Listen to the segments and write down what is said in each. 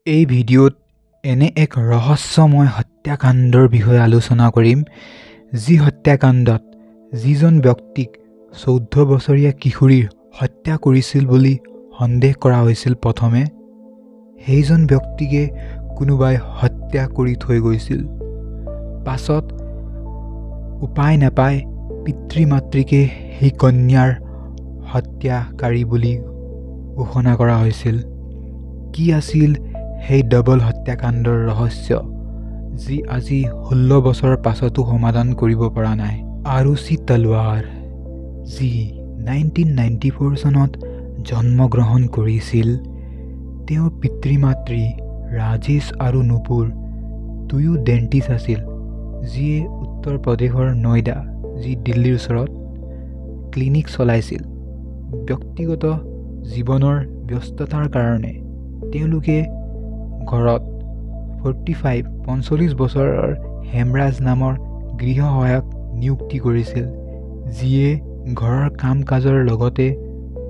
এই ভিডিঅ'ত এনে এক ৰহস্যময় হত্যাকাণ্ডৰ বিষয়ে আলোচনা কৰিম যি হত্যাকাণ্ডত যিজন ব্যক্তিক 14 বছৰীয়া কিশোৰীৰ হত্যা কৰিছিল বুলি সন্দেহ কৰা হৈছিল প্ৰথমে সেইজন ব্যক্তিকে কোনোবাই হত্যা কৰি থৈ গৈছিল পাছত উপায় নাপায় পিতৃ-মাতৃকে সেই কন্যাৰ হত্যাকাৰী বুলি ঘোষণা কৰা হৈছিল কি আছিল সেই ডবল হত্যাকাণ্ডৰ ৰহস্য যি আজি 16 বছৰৰ পাছতো সমাধান কৰিব পৰা নাই আৰুচি তলৱাৰ যি 1994 চনত জন্মগ্ৰহণ কৰিছিল তেওঁৰ পিতৃ-মাতৃ ৰাজেশ আৰু নুপুৰ দুয়ো ডেন্টিষ্ট আছিল যিয়ে উত্তৰ প্ৰদেশৰ নয়ডা যি দিল্লীৰ ওচৰত ক্লিনিক চলাইছিল ব্যক্তিগত জীৱনৰ ব্যস্ততাৰ কাৰণে তেওঁলোকে ঘৰত 45 বছৰৰ হেমৰাজ নামৰ গৃহ সহায়ক নিযুক্তি কৰিছিল যিয়ে ঘৰৰ কাম-কাজৰ লগতে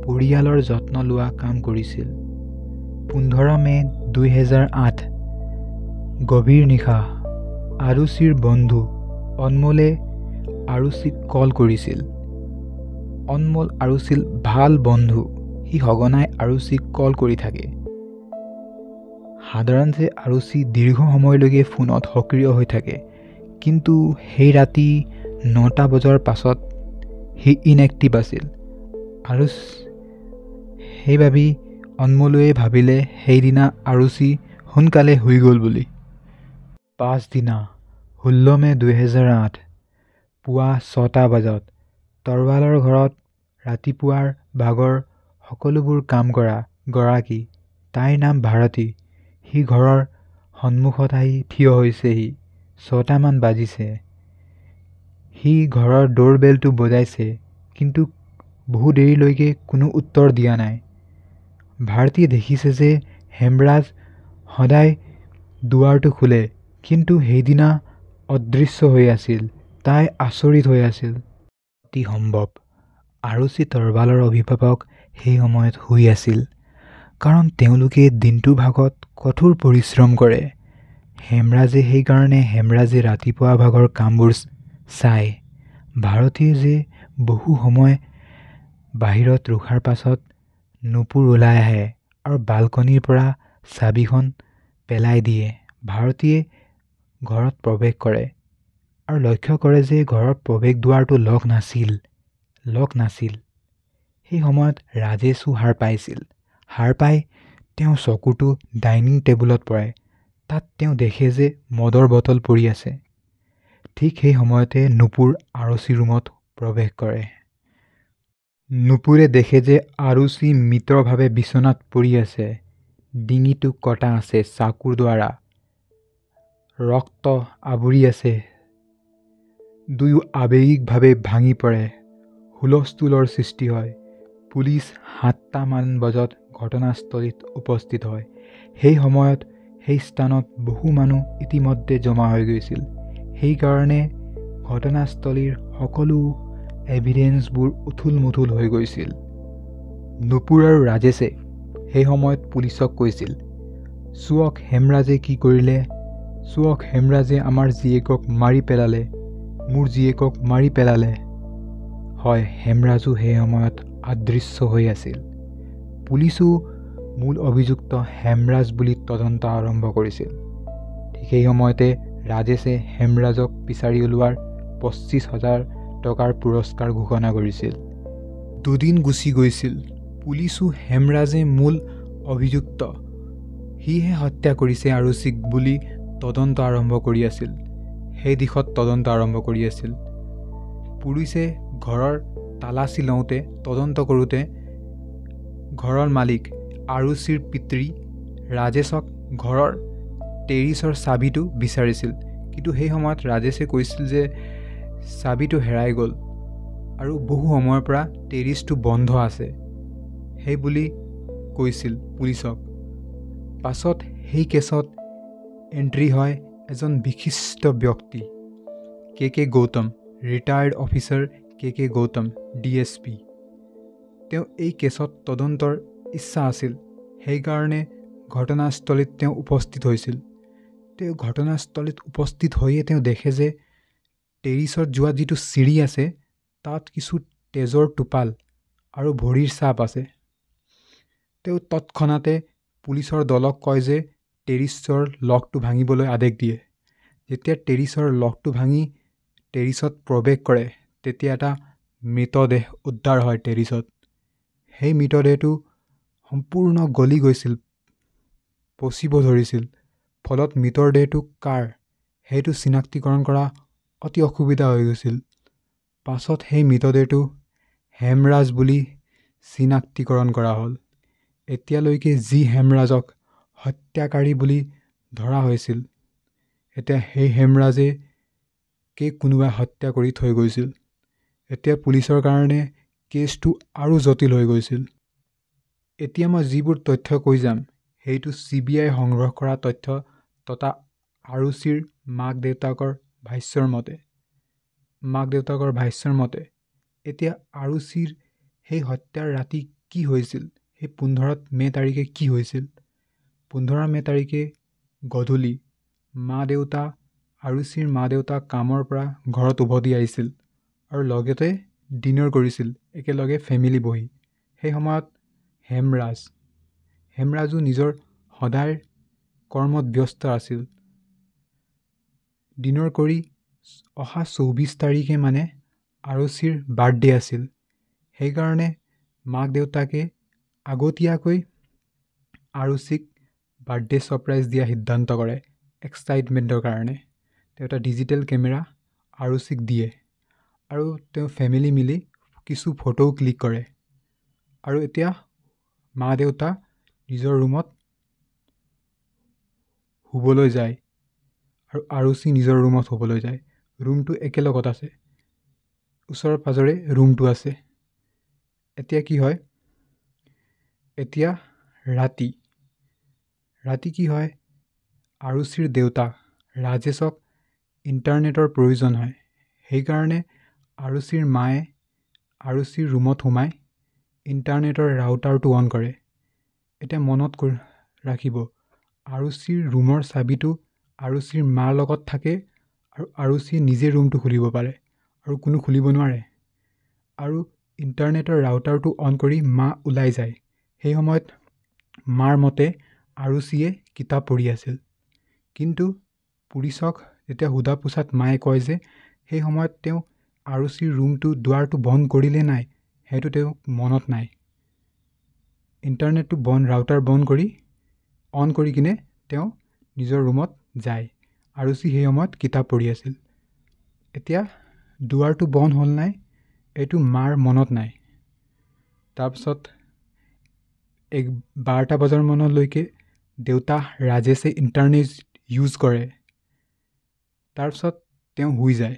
পৰিয়ালৰ যত্ন লোৱা কাম কৰিছিল 15 মে 2008 গভীৰ নিশা আৰুচিৰ বন্ধু অনমোলে আৰুচিক কল কৰিছিল অনমোল আৰুচিৰ ভাল বন্ধু সি সঘনাই আৰুচিক কল কৰি থাকে সাধাৰণতে আৰুচি দীৰ্ঘ সময়লৈকে ফোনত সক্ৰিয় হৈ থাকে কিন্তু সেই ৰাতি 9টা বজাৰ পাছত সি ইনএক্টিভ আছিল আৰু সেইবাবে অনমোলে ভাবিলে সেইদিনা আৰুচি সোনকালে শুই গ'ল বুলি পাছদিনা 16 মে 2008 পুৱা 6টা বজাত তৰৱালৰ ঘৰত ৰাতিপুৱাৰ ভাগৰ সকলোবোৰ কাম কৰা গৰাকী তাইৰ নাম ভাৰতী সি ঘৰৰ সন্মুখত আহি থিয় হৈছেহি 6টা মান বাজিছে সি ঘৰৰ ডোৰবেলটো বজাইছে কিন্তু বহু দেৰিলৈকে কোনো উত্তৰ দিয়া নাই ভাৰতীয়ে দেখিছে যে হেমৰাজ সদায় দুৱাৰটো খোলে কিন্তু সেইদিনা অদৃশ্য হৈ আছিল তাই আচৰিত হৈ আছিল অতি সম্ভৱ আৰুচি তৰৱালৰ অভিভাৱক সেই সময়ত শুই আছিল কাৰণ তেওঁলোকে দিনটোৰ ভাগত কঠোৰ পৰিশ্ৰম কৰে হেমৰাজে সেইকাৰণে হেমৰাজে ৰাতিপুৱা ভাগৰ কামবোৰ চায় ভাৰতীয়ে যে বহু সময় বাহিৰত ৰখাৰ পাছত নুপুৰ ওলাই আহে আৰু বালকনিৰ পৰা চাবিখন পেলাই দিয়ে ভাৰতীয়ে ঘৰত প্ৰৱেশ কৰে আৰু লক্ষ্য কৰে যে ঘৰৰ প্ৰৱেশ দুৱাৰটো লক নাছিল সেই সময়ত ৰাজেশো সাৰ পাই তেওঁ চকুটো ডাইনিং টেবুলত পৰে তাত তেওঁ দেখে যে মদৰ বটল পৰি আছে ঠিক সেই সময়তে নুপুৰ আৰুচি ৰুমত প্ৰৱেশ কৰে নুপুৰে দেখে যে আৰুচি মৃতভাৱে বিচনাত পৰি আছে ডিঙিটো কটা আছে চাকুৰ দ্বাৰা ৰক্ত আৱৰি আছে দুয়ো আৱেগিকভাৱে ভাঙি পৰে হুলস্থুলৰ সৃষ্টি হয় পুলিচ 7টা মান বজাত ঘটনাস্থলীত উপস্থিত হয় সেই সময়ত সেই স্থানত বহু মানুহ ইতিমধ্যে জমা হৈ গৈছিল সেইকাৰণে ঘটনাস্থলীৰ সকলো এভিডেন্সবোৰ উথুল-মুথুল হৈ গৈছিল নুপুৰ আৰু ৰাজেশে সেই সময়ত পুলিচক কৈছিল চুৱক হেমৰাজে কি কৰিলে চুৱক হেমৰাজে আমাৰ জীয়েকক মাৰি পেলালে মোৰ জীয়েকক মাৰি পেলালে হয় হেমৰাজো সেই সময়ত অদৃশ্য হৈ আছিল পুলিচো মূল অভিযুক্ত হেমৰাজ বুলি তদন্ত আৰম্ভ কৰিছিল ঠিক সেই সময়তে ৰাজেশে হেমৰাজক বিচাৰি উলিওৱাৰ 25,000 টকাৰ পুৰস্কাৰ ঘোষণা কৰিছিল দুদিন গুচি গৈছিল পুলিচো হেমৰাজে মূল অভিযুক্ত সিহে হত্যা কৰিছে আৰুচিক বুলি তদন্ত আৰম্ভ কৰি আছিল সেই দিশত তদন্ত আৰম্ভ কৰি আছিল পুলিচে ঘৰৰ তালাচী লওঁতে তদন্ত কৰোঁতে ঘৰৰ মালিক আৰুচিৰ পিতৃ ৰাজেশক ঘৰৰ টেৰিছৰ চাবিটো বিচাৰিছিল কিন্তু সেই সময়ত ৰাজেশে কৈছিল যে চাবিটো হেৰাই গ'ল আৰু বহু সময়ৰ পৰা টেৰিছটো বন্ধ আছে সেই বুলি কৈছিল পুলিচক পাছত সেই কেছত এণ্ট্ৰি হয় এজন বিশিষ্ট ব্যক্তি কে গৌতম ৰিটায়াৰ্ড অফিচাৰ কে গৌতম DSP তেওঁ এই কেছত তদন্তৰ ইচ্ছা আছিল সেইকাৰণে ঘটনাস্থলীত তেওঁ উপস্থিত হৈছিল। তেওঁ ঘটনাস্থলীত উপস্থিত হৈয়ে তেওঁ দেখে যে টেৰিছত যোৱা যিটো চিৰি আছে তাত কিছু তেজৰ টোপাল আৰু ভৰিৰ ছাপ আছে। তেওঁ তৎক্ষণাতে পুলিচৰ দলক কয় যে টেৰিছৰ লকটো ভাঙিবলৈ আদেশ দিয়ে। যেতিয়া টেৰিছৰ লকটো ভাঙি টেৰিছত প্ৰৱেশ কৰে তেতিয়া এটা মৃতদেহ উদ্ধাৰ হয় টেৰিছত। সেই মৃতদেহটো সম্পূৰ্ণ গলি গৈছিল, পচিব ধৰিছিল। ফলত মৃতদেহটো কাৰ সেইটো চিনাক্তীকৰণ কৰা অতি অসুবিধা হৈ গৈছিল। পাছত সেই মৃতদেহটো হেমৰাজ বুলি চিনাক্তীকৰণ কৰা হ'ল। এতিয়ালৈকে যি হেমৰাজক হত্যাকাৰী বুলি ধৰা হৈছিল, এতিয়া সেই হেমৰাজে কোনোবাই হত্যা কৰি থৈ গৈছিল। এতিয়া পুলিচৰ কাৰণে কেছটো আৰু জটিল হৈ গৈছিল। এতিয়া মই যিবোৰ তথ্য কৈ যাম সেইটো CBI সংগ্ৰহ কৰা তথ্য তথা আৰুচিৰ মাক দেউতাকৰ ভাষ্যৰ মতে এতিয়া আৰুচিৰ সেই হত্যাৰ ৰাতি কি হৈছিল, সেই 15 মে তাৰিখে কি হৈছিল। 15 মে তাৰিখে গধূলি আৰুচিৰ মা দেউতা কামৰ পৰা ঘৰত উভতি আহিছিল আৰু লগতে ডিনাৰ কৰিছিল একেলগে ফেমিলি বহি। সেই সময়ত হেমৰাজো নিজৰ সদায় কৰ্মত ব্যস্ত আছিল। ডিনাৰ কৰি অহা 24 তাৰিখে মানে আৰুচিৰ বাৰ্থডে আছিল। সেইকাৰণে মাক দেউতাকে আগতীয়াকৈ আৰুচিক বাৰ্থডে ছাৰপ্ৰাইজ দিয়া সিদ্ধান্ত কৰে। এক্সাইটমেণ্টৰ কাৰণে তেওঁ এটা ডিজিটেল কেমেৰা আৰুচিক দিয়ে আৰু তেওঁ ফেমিলি মিলি কিছু ফটোও ক্লিক কৰে। আৰু এতিয়া মা দেউতা নিজৰ ৰুমত শুবলৈ যায় আৰু আৰুচি নিজৰ ৰুমত শুবলৈ যায়। ৰুমটো একেলগত আছে, ওচৰে পাজৰে ৰুমটো আছে। এতিয়া কি হয়, এতিয়া ৰাতি কি হয়, আৰুচিৰ দেউতা ৰাজেশক ইণ্টাৰনেটৰ প্ৰয়োজন হয়। সেইকাৰণে আৰুচিৰ মায়ে আৰুচিৰ ৰুমত সোমাই ইণ্টাৰনেটৰ ৰাউটাৰটো অন কৰে। এতিয়া মনত ৰাখিব, আৰুচিৰ ৰুমৰ চাবিটো আৰুচিৰ মাৰ লগত থাকে আৰু আৰুচিয়ে নিজে ৰুমটো খুলিব পাৰে আৰু কোনো খুলিব নোৱাৰে। আৰু ইণ্টাৰনেটৰ ৰাউটাৰটো অন কৰি মা ওলাই যায়। সেই সময়ত মাৰ মতে আৰুচিয়ে কিতাপ পঢ়ি আছিল। কিন্তু পুলিচক যেতিয়া সোধা পোছাত মায়ে কয় যে সেই সময়ত তেওঁ আৰুচিৰ দুৱাৰটো বন্ধ কৰিলে নাই সেইটো তেওঁ মনত নাই। ইণ্টাৰনেটটো ৰাউটাৰ অন কৰি কিনে তেওঁ নিজৰ ৰুমত যায়। আৰুচি সেই সময়ত কিতাপ পঢ়ি আছিল। এতিয়া দুৱাৰটো বন্ধ হ'ল নাই এইটো মাৰ মনত নাই। তাৰপিছত 12টা বজাৰ মানলৈকে দেউতা ৰাজেশে ইণ্টাৰনেট ইউজ কৰে। তাৰপিছত তেওঁ শুই যায়।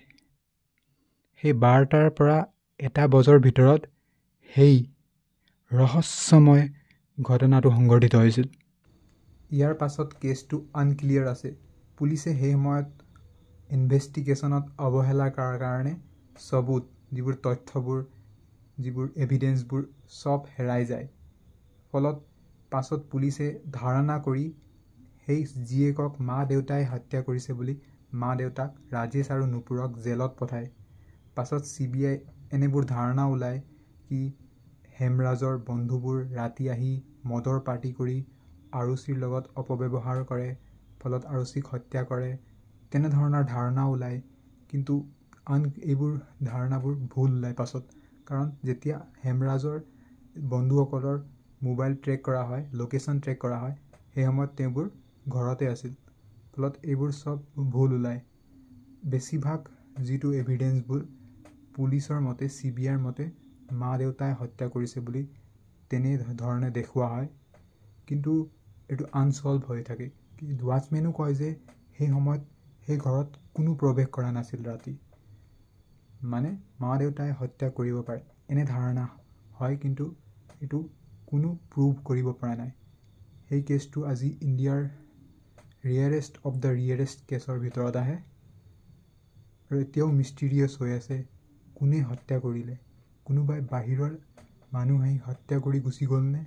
সেই 12টাৰ পৰা 1টা বজাৰ ভিতৰত সেই ৰহস্যময় ঘটনাটো সংঘটিত হৈছিল। ইয়াৰ পাছত কেছটো আনক্লিয়াৰ আছে। পুলিচে সেই সময়ত ইনভেষ্টিগেশ্যনত অৱহেলা কৰাৰ কাৰণে যিবোৰ তথ্যবোৰ, যিবোৰ এভিডেন্সবোৰ চব হেৰাই যায়। ফলত পাছত পুলিচে ধাৰণা কৰি সেই জীয়েকক মা দেউতাই হত্যা কৰিছে বুলি মা দেউতাক ৰাজেশ আৰু নুপুৰক জেলত পঠায়। পাছত CBI এনেবোৰ ধাৰণা ওলায় কি হেমৰাজৰ বন্ধুবোৰ ৰাতি আহি মদৰ পাৰ্টি কৰি আৰুচিৰ লগত অপব্যৱহাৰ কৰে, ফলত আৰুচিক হত্যা কৰে, তেনেধৰণৰ ধাৰণা ওলায়। কিন্তু এইবোৰ ধাৰণাবোৰ ভুল ওলায় পাছত। কাৰণ যেতিয়া হেমৰাজৰ বন্ধুসকলৰ মোবাইল ট্ৰেক কৰা হয়, লোকেশ্যন ট্ৰেক কৰা হয়, সেই সময়ত তেওঁবোৰ ঘৰতে আছিল। ফলত এইবোৰ চব ভুল ওলায়। বেছিভাগ যিটো এভিডেন্সবোৰ পুলিচৰ মতে, CBIৰ মতে মা দেউতাই হত্যা কৰিছে বুলি তেনেধৰণে দেখুওৱা হয়। কিন্তু এইটো আনচল্ভ হৈ থাকে। ৱাচমেনো কয় যে সেই সময়ত সেই ঘৰত কোনো প্ৰৱেশ কৰা নাছিল ৰাতি। মানে মা দেউতাই হত্যা কৰিব পাৰে এনে ধাৰণা হয়, কিন্তু এইটো কোনো প্ৰুভ কৰিব পৰা নাই। সেই কেছটো আজি ইণ্ডিয়াৰ ৰেয়াৰেষ্ট অফ দ্য ৰেয়াৰেষ্ট কেছৰ ভিতৰত আহে আৰু এতিয়াও মিষ্টিৰিয়াছ হৈ আছে। কোনে হত্যা কৰিলে? কোনোবাই বাহিৰৰ মানুহ আহি হত্যা কৰি গুচি গ'লনে?